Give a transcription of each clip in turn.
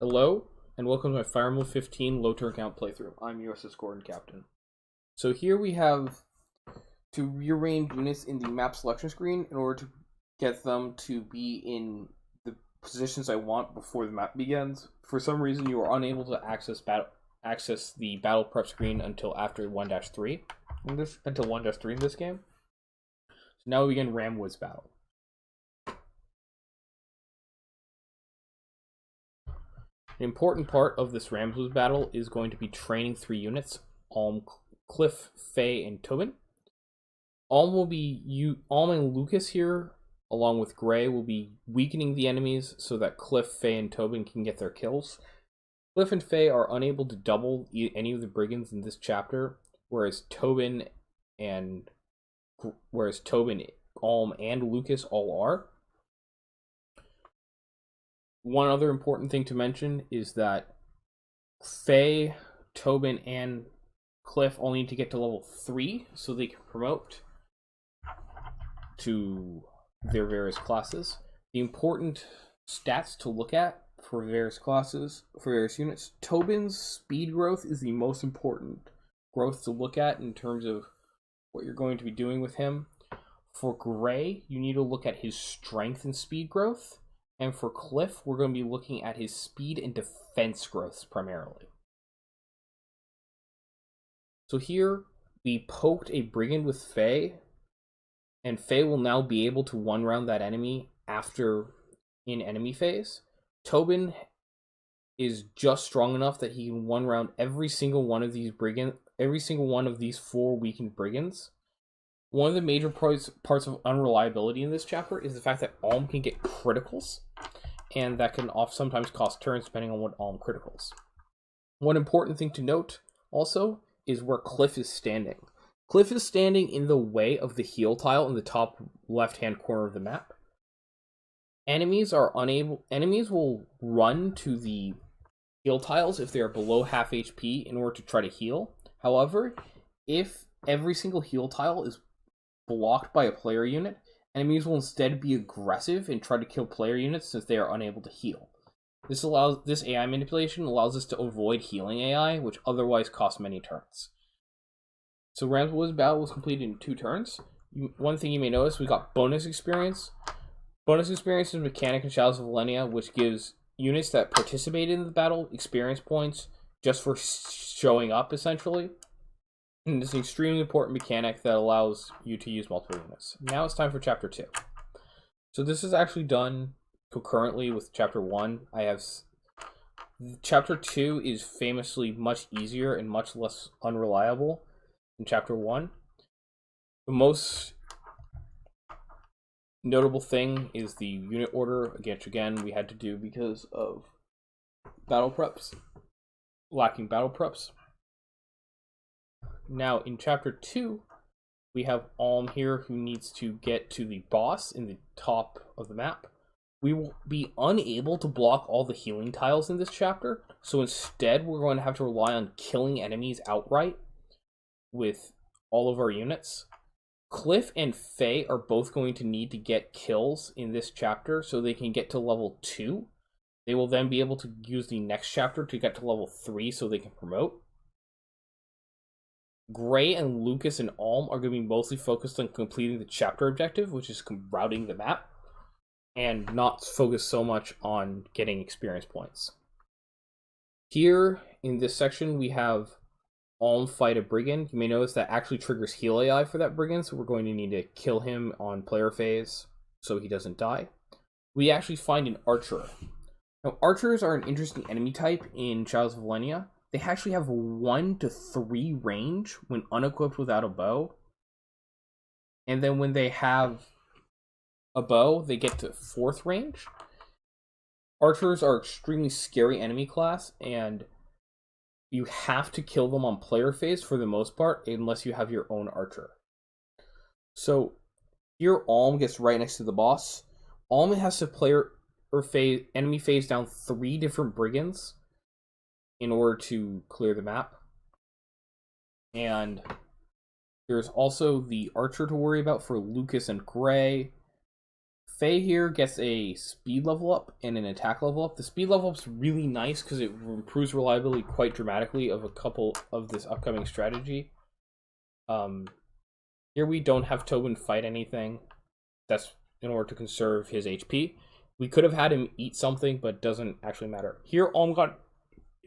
Hello, and welcome to my Fire Emblem 15 low turn count playthrough. I'm USS Gordon Captain. So here we have to rearrange units in the map selection screen in order to get them to be in the positions I want before the map begins. For some reason, you are unable to access the battle prep screen until after 1-3 in this game. So now we begin Ramwood's battle. An important part of this Ramswood battle is going to be training 3 units: Alm, Cliff, Faye, and Tobin. Alm and Lucas here, along with Gray, will be weakening the enemies so that Cliff, Faye, and Tobin can get their kills. Cliff and Faye are unable to double any of the brigands in this chapter, whereas Tobin, Alm, and Lucas all are. One other important thing to mention is that Faye, Tobin, and Cliff all need to get to level 3 so they can promote to their various classes. The important stats to look at for various classes, for various units: Tobin's speed growth is the most important growth to look at in terms of what you're going to be doing with him. For Gray, you need to look at his strength and speed growth. And for Cliff, we're going to be looking at his speed and defense growths primarily. So here, we poked a brigand with Faye, and Faye will now be able to one-round that enemy after in enemy phase. Tobin is just strong enough that he can one-round every single one of these 4 weakened brigands. One of the major parts of unreliability in this chapter is the fact that Alm can get criticals, and that can sometimes cost turns depending on what Alm criticals. One important thing to note also is where Cliff is standing. Cliff is standing in the way of the heal tile in the top left-hand corner of the map. Enemies will run to the heal tiles if they are below half HP in order to try to heal. However, if every single heal tile is blocked by a player unit, enemies will instead be aggressive and try to kill player units since they are unable to heal. This AI manipulation allows us to avoid healing AI, which otherwise costs many turns. So Ramswood's battle was completed in 2 turns. One thing you may notice, we got bonus experience. Bonus experience is a mechanic in Shadows of Valentia, which gives units that participated in the battle experience points just for showing up, essentially. And it's an extremely important mechanic that allows you to use multiple units. Now it's time for Chapter 2. So this is actually done concurrently with Chapter 1. Chapter 2 is famously much easier and much less unreliable than Chapter 1. The most notable thing is the unit order, which again we had to do because of lacking battle preps. Now, in Chapter 2, we have Alm here who needs to get to the boss in the top of the map. We will be unable to block all the healing tiles in this chapter, so instead we're going to have to rely on killing enemies outright with all of our units. Cliff and Faye are both going to need to get kills in this chapter so they can get to level 2. They will then be able to use the next chapter to get to level 3 so they can promote. Gray and Lucas and Alm are going to be mostly focused on completing the chapter objective, which is routing the map, and not focus so much on getting experience points. Here, in this section, we have Alm fight a brigand. You may notice that actually triggers heal AI for that brigand, so we're going to need to kill him on player phase so he doesn't die. We actually find an archer. Now, archers are an interesting enemy type in Shadows of Valentia. They actually have 1 to 3 range when unequipped without a bow. And then when they have a bow, they get to 4th range. Archers are extremely scary enemy class, and you have to kill them on player phase for the most part, unless you have your own archer. So here Alm gets right next to the boss. Alm has to enemy phase down 3 different brigands in order to clear the map. And there's also the archer to worry about for Lucas and Gray. Faye here gets a speed level up and an attack level up. The speed level up's really nice because it improves reliability quite dramatically of a couple of this upcoming strategy. Here we don't have Tobin fight anything. That's in order to conserve his HP. We could have had him eat something, but it doesn't actually matter. Here, Alm got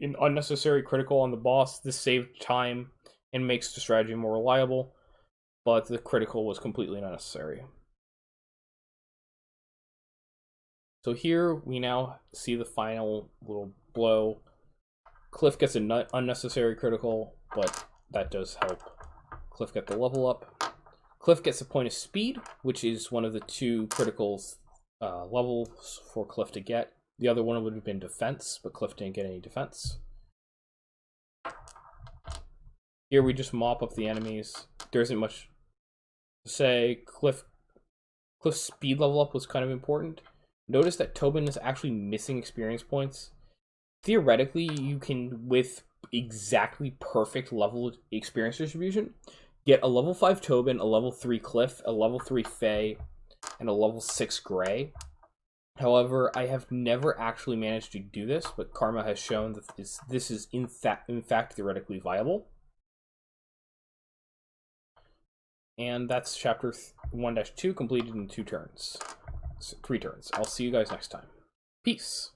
an unnecessary critical on the boss. This saved time and makes the strategy more reliable, but the critical was completely unnecessary. So here we now see the final little blow. Cliff gets an unnecessary critical, but that does help Cliff get the level up. Cliff gets a point of speed, which is one of the 2 criticals levels for Cliff to get. The other one would have been defense, but Cliff didn't get any defense. Here we just mop up the enemies. There isn't much to say. Cliff's speed level up was kind of important. Notice that Tobin is actually missing experience points. Theoretically, you can, with exactly perfect level experience distribution, get a level 5 Tobin, a level 3 Cliff, a level 3 Faye, and a level 6 Gray. However, I have never actually managed to do this, but Karma has shown that this is in fact theoretically viable. And that's chapter 1-2 completed in 3 turns. I'll see you guys next time. Peace.